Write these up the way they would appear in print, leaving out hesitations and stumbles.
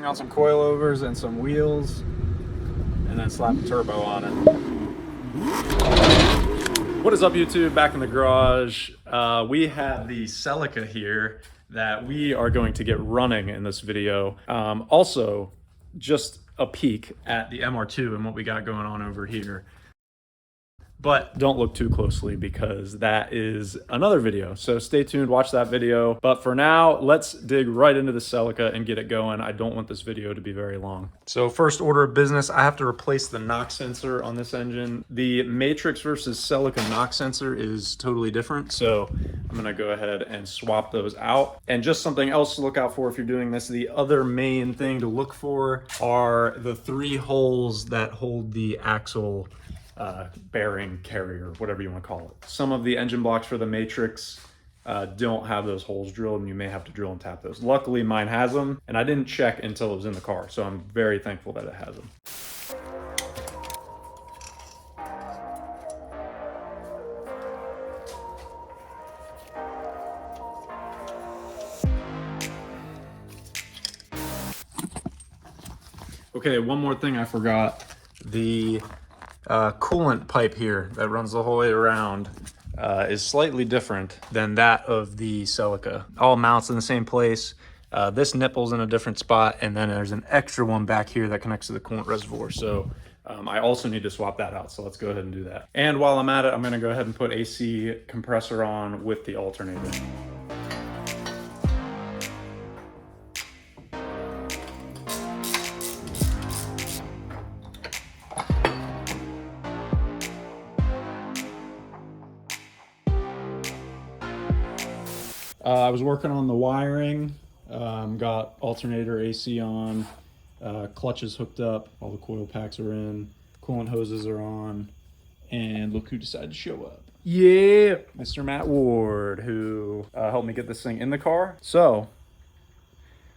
thing on some coilovers and some wheels, and then slap a turbo on it. What is up, YouTube? Back in the garage. We have the Celica here that we are going to get running in this video. Also, just a peek at the MR2 and what we got going on over here. But don't look too closely because that is another video. So stay tuned, watch that video. But for now, let's dig right into the Celica and get it going. I don't want this video to be very long. So first order of business, I have to replace the knock sensor on this engine. The Matrix versus Celica knock sensor is totally different. So I'm gonna go ahead and swap those out. And just something else to look out for if you're doing this, the other main thing to look for are the 3 holes that hold the axle bearing carrier, whatever you want to call it. Some of the engine blocks for the Matrix don't have those holes drilled, and you may have to drill and tap those. Luckily mine has them, and I didn't check until it was in the car, so I'm very thankful that it has them. Okay, one more thing I forgot. The coolant pipe here that runs the whole way around is slightly different than that of the Celica. All mounts in the same place. This nipple's in a different spot, and then there's an extra one back here that connects to the coolant reservoir. So I also need to swap that out, so let's go ahead and do that. And while I'm at it, I'm gonna go ahead and put AC compressor on with the alternator. I was working on the wiring, got alternator AC on, clutches hooked up, all the coil packs are in, coolant hoses are on, and look who decided to show up. Yeah, Mr. Matt Ward, who helped me get this thing in the car. So,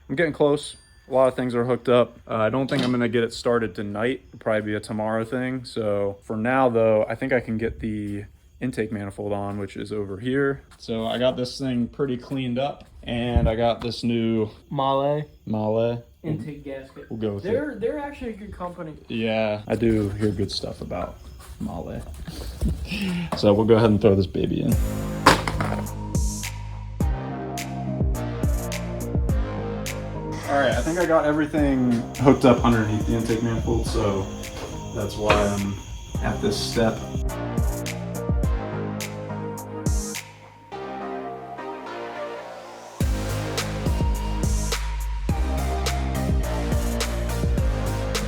I'm getting close. A lot of things are hooked up. I don't think I'm gonna get it started tonight. It'll probably be a tomorrow thing. So, for now though, I think I can get the intake manifold on, which is over here. So I got this thing pretty cleaned up, and I got this new Male intake gasket. We'll go with it. They're actually a good company. Yeah, I do hear good stuff about Male. So we'll go ahead and throw this baby in. All right, I think I got everything hooked up underneath the intake manifold, so that's why I'm at this step.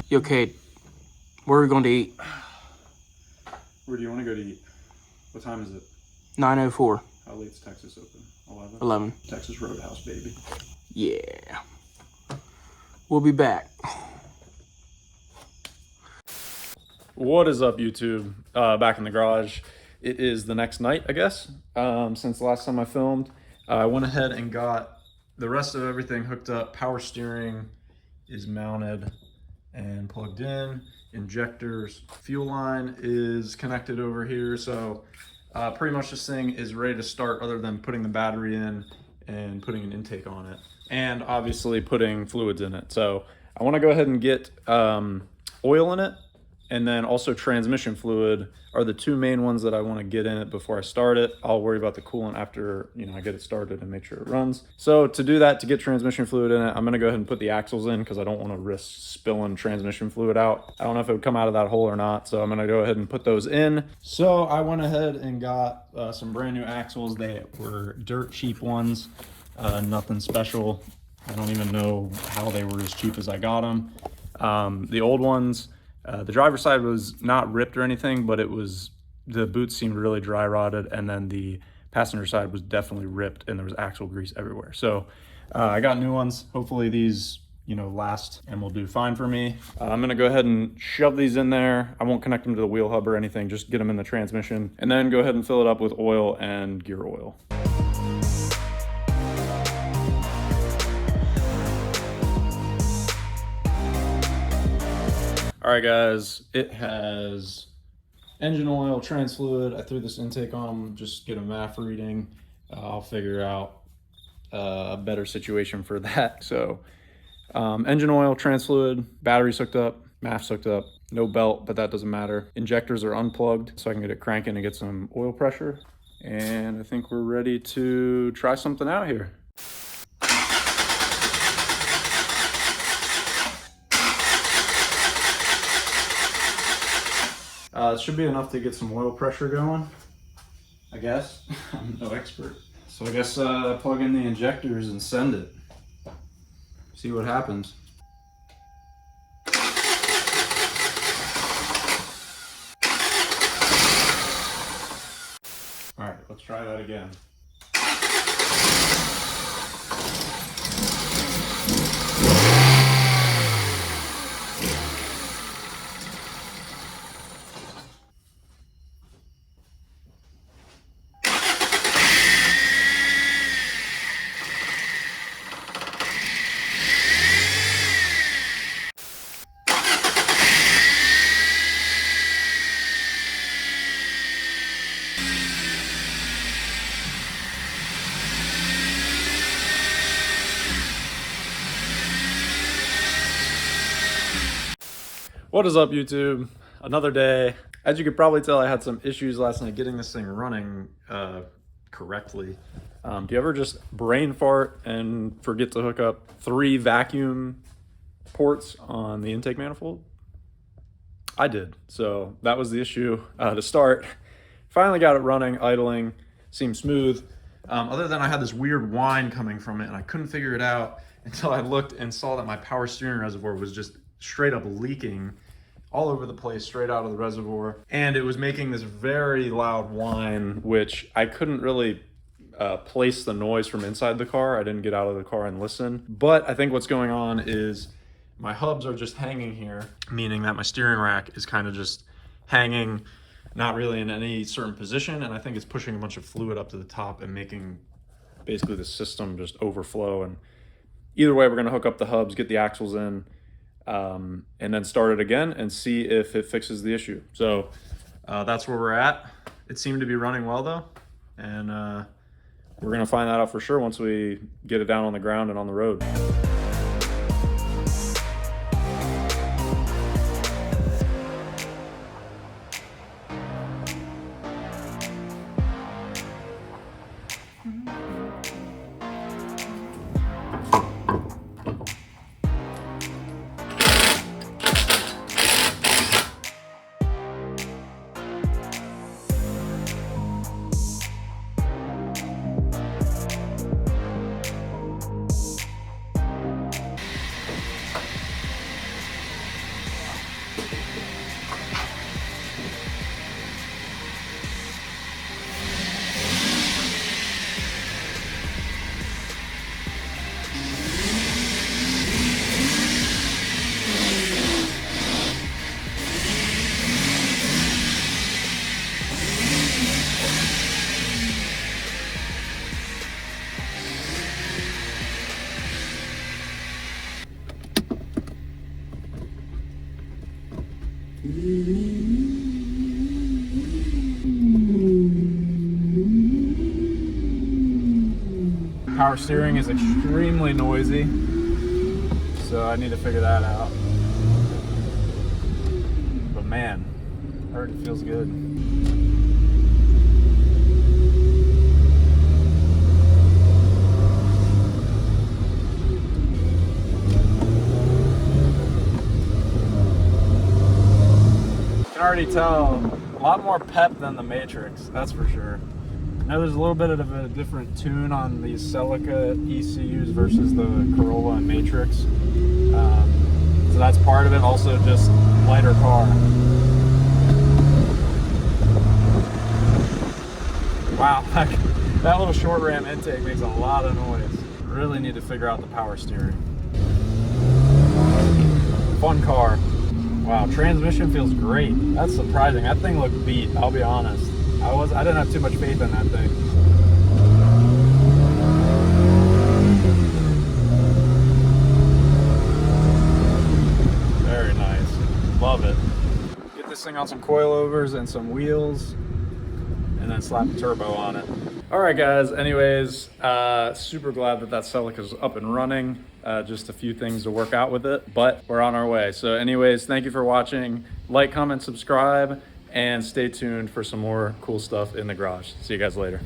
Yo, Kate, where are we going to eat? Where do you want to go to eat? What time is it? 9:04. How late's Texas open? 11? 11. Texas Roadhouse, baby. Yeah. We'll be back. What is up, YouTube? Back in the garage. It is the next night, I guess, since the last time I filmed. I went ahead and got the rest of everything hooked up. Power steering is mounted and plugged in. Injectors, fuel line is connected over here. So pretty much this thing is ready to start, other than putting the battery in and putting an intake on it, and obviously putting fluids in it. So I want to go ahead and get oil in it, and then also transmission fluid are the 2 main ones that I want to get in it before I start it. I'll worry about the coolant after, I get it started and make sure it runs. So to do that, to get transmission fluid in it, I'm gonna go ahead and put the axles in because I don't want to risk spilling transmission fluid out. I don't know if it would come out of that hole or not, so I'm gonna go ahead and put those in. So I went ahead and got some brand new axles. They were dirt cheap ones, nothing special. I don't even know how they were as cheap as I got them. The old ones, the driver's side was not ripped or anything, but the boots seemed really dry rotted, and then the passenger side was definitely ripped, and there was axle grease everywhere. So I got new ones. Hopefully these, last and will do fine for me. I'm gonna go ahead and shove these in there. I won't connect them to the wheel hub or anything, just get them in the transmission, and then go ahead and fill it up with oil and gear oil. All right, guys, it has engine oil, trans fluid. I threw this intake on, just get a MAF reading. I'll figure out a better situation for that. So Engine oil, trans fluid, batteries hooked up, MAF's hooked up. No belt, but that doesn't matter. Injectors are unplugged, so I can get it cranking and get some oil pressure. And I think we're ready to try something out here. It should be enough to get some oil pressure going, I guess. I'm no expert. So I guess plug in the injectors and send it. See what happens. All right, let's try that again. What is up, YouTube? Another day. As you could probably tell, I had some issues last night getting this thing running correctly. Do you ever just brain fart and forget to hook up 3 vacuum ports on the intake manifold? I did. So that was the issue to start. Finally got it running, idling, seemed smooth. Other than I had this weird whine coming from it and I couldn't figure it out until I looked and saw that my power steering reservoir was just straight up leaking all over the place, straight out of the reservoir. And it was making this very loud whine, which I couldn't really place the noise from inside the car. I didn't get out of the car and listen. But I think what's going on is my hubs are just hanging here, meaning that my steering rack is kind of just hanging, not really in any certain position. And I think it's pushing a bunch of fluid up to the top and making basically the system just overflow. And either way, we're gonna hook up the hubs, get the axles in, and then start it again and see if it fixes the issue. So that's where we're at. It seemed to be running well though. And we're gonna find that out for sure once we get it down on the ground and on the road. Power steering is extremely noisy, so I need to figure that out. But man, I heard it feels good. You can already tell a lot more pep than the Matrix, that's for sure. Now there's a little bit of a different tune on these Celica ECUs versus the Corolla and Matrix. So that's part of it. Also just lighter car. Wow, that little short ram intake makes a lot of noise. Really need to figure out the power steering. Fun car. Wow, transmission feels great. That's surprising. That thing looked beat, I'll be honest. I didn't have too much faith in that thing. Very nice. Love it. Get this thing on some coilovers and some wheels. and then slap a turbo on it. All right, guys. Anyways, super glad that Celica's up and running. Just a few things to work out with it, but we're on our way. So anyways, thank you for watching. Like, comment, subscribe, and stay tuned for some more cool stuff in the garage. See you guys later.